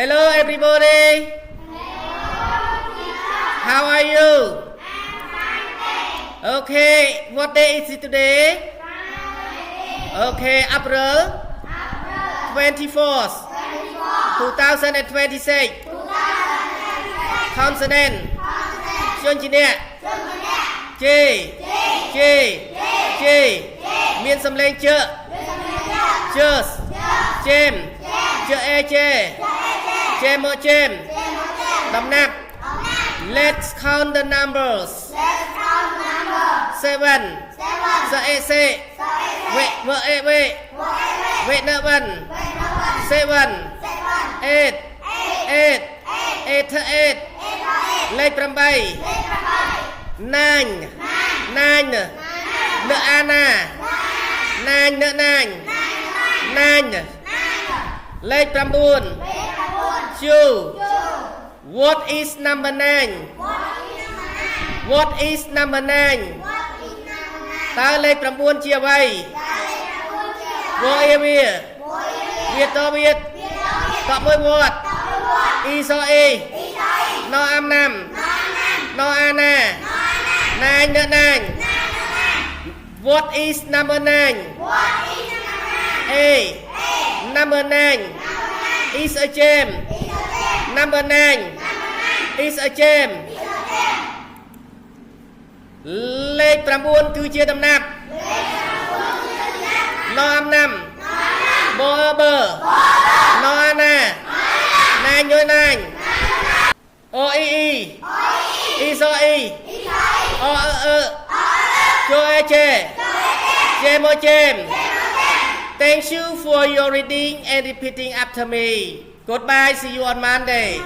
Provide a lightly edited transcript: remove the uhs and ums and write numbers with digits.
Hello everybody. How are you? Okay, what day is it today? Okay, April 24th, 2026. Consonant. Chương trình nè. J. Miên xâm lên chợ. Cheers. Jem. Chợ e chê. Jem mơ jem. Đầm nạp. Let's count the numbers. 7. Sợ e xê. Vợ e vê. Vệ nợ vần. 7. 8. 8. Lệch 8. 9. Nợ Anna. 9 nợ 9. Lệch 9. 2. What is number 9? What is number 9? Ta lệch 9 chia vây. Vô e bia. Việt to Việt. Tọ môi vọt. Y so y. No am nam. No Anna. 9 nợ 9. What is number 9? A. Number 9 is a gem. Number 9 is a gem. Lệch 9 គឺជាដំណាប់ No am nam. Bo bơ. No Anna. 9 nhôi 9. O i i. I so i. O Cho e chê. Jem o jem. Thank you for your reading and repeating after me. Goodbye. See you on Monday.